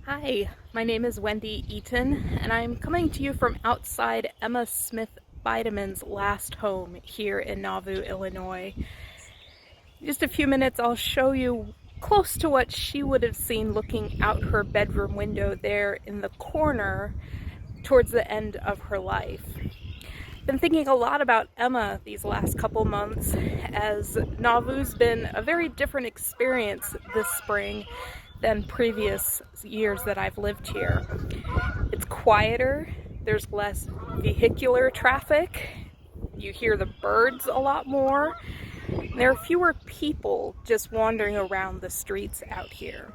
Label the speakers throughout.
Speaker 1: Hi, my name is Wendy Eaton, and I'm coming to you from outside Emma Smith Bideman's last home here in Nauvoo, Illinois. In just a few minutes, I'll show you close to what she would have seen looking out her bedroom window there in the corner towards the end of her life. Been thinking a lot about Emma these last couple months, as Nauvoo's been a very different experience this spring than previous years that I've lived here. It's quieter, there's less vehicular traffic, you hear the birds a lot more, and there are fewer people just wandering around the streets out here.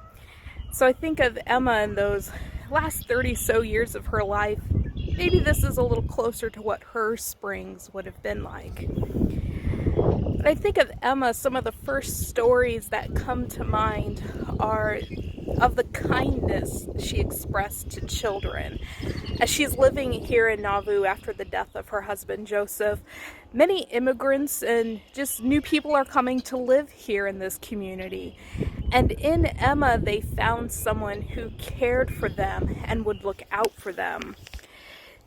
Speaker 1: So I think of Emma in those last 30 so years of her life. Maybe this is a little closer to what her springs would have been like. But I think of Emma, some of the first stories that come to mind are of the kindness she expressed to children. As she's living here in Nauvoo after the death of her husband Joseph, many immigrants and just new people are coming to live here in this community. And in Emma, they found someone who cared for them and would look out for them.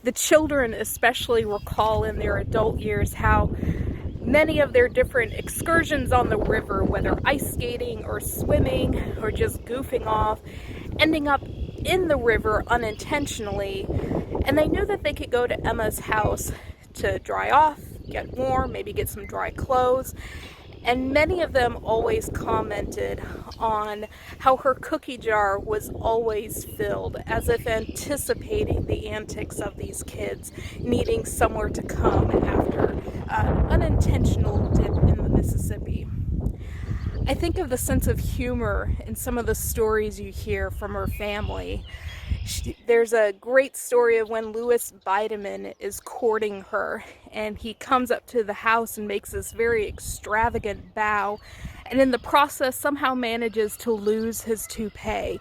Speaker 1: The children especially recall in their adult years how many of their different excursions on the river, whether ice skating or swimming or just goofing off, ending up in the river unintentionally. And they knew that they could go to Emma's house to dry off, get warm, maybe get some dry clothes. And many of them always commented on how her cookie jar was always filled, as if anticipating the antics of these kids, needing somewhere to come after an unintentional dip in the Mississippi. I think of the sense of humor in some of the stories you hear from her family. There's a great story of when Louis Bideman is courting her, and he comes up to the house and makes this very extravagant bow, and in the process somehow manages to lose his toupee.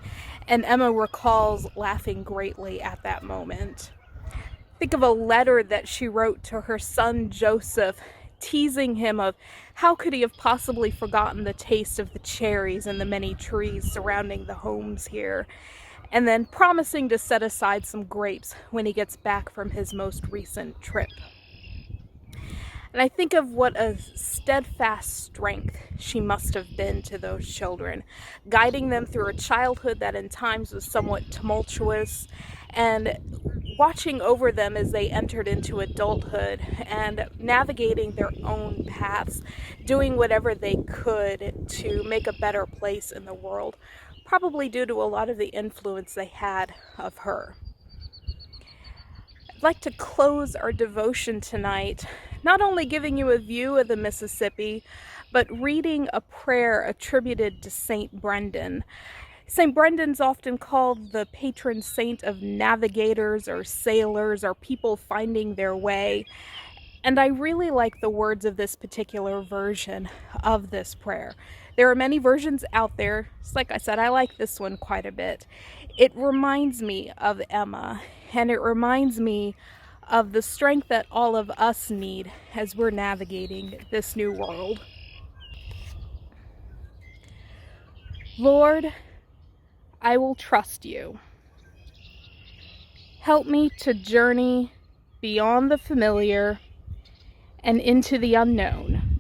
Speaker 1: And Emma recalls laughing greatly at that moment. Think of a letter that she wrote to her son Joseph, teasing him of how could he have possibly forgotten the taste of the cherries and the many trees surrounding the homes here, and then promising to set aside some grapes when he gets back from his most recent trip. And I think of what a steadfast strength she must have been to those children, guiding them through a childhood that in times was somewhat tumultuous, and watching over them as they entered into adulthood and navigating their own paths, doing whatever they could to make a better place in the world, probably due to a lot of the influence they had of her. I'd like to close our devotion tonight, not only giving you a view of the Mississippi, but reading a prayer attributed to Saint Brendan. St. Brendan's often called the patron saint of navigators or sailors or people finding their way. And I really like the words of this particular version of this prayer. There are many versions out there. Just like I said, I like this one quite a bit. It reminds me of Emma, and it reminds me of the strength that all of us need as we're navigating this new world. Lord, I will trust you. Help me to journey beyond the familiar and into the unknown.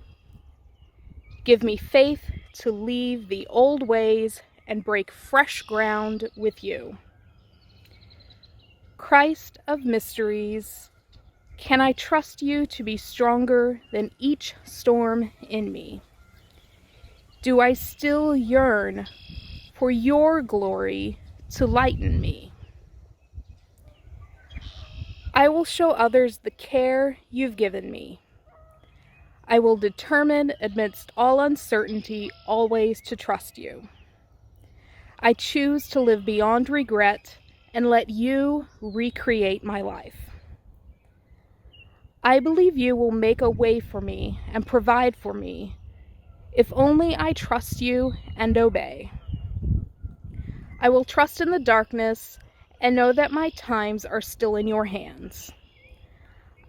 Speaker 1: Give me faith to leave the old ways and break fresh ground with you. Christ of mysteries, can I trust you to be stronger than each storm in me? Do I still yearn for your glory to lighten me? I will show others the care you've given me. I will determine amidst all uncertainty always to trust you. I choose to live beyond regret and let you recreate my life. I believe you will make a way for me and provide for me, if only I trust you and obey. I will trust in the darkness and know that my times are still in your hands.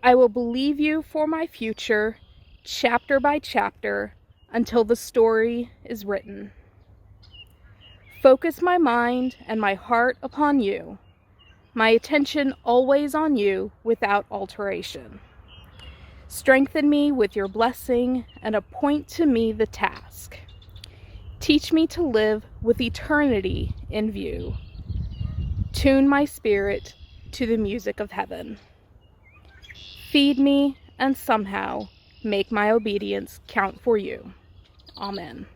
Speaker 1: I will believe you for my future, chapter by chapter, until the story is written. Focus my mind and my heart upon you, my attention always on you without alteration. Strengthen me with your blessing and appoint to me the task. Teach me to live with eternity in view. Tune my spirit to the music of heaven. Feed me and somehow make my obedience count for you. Amen.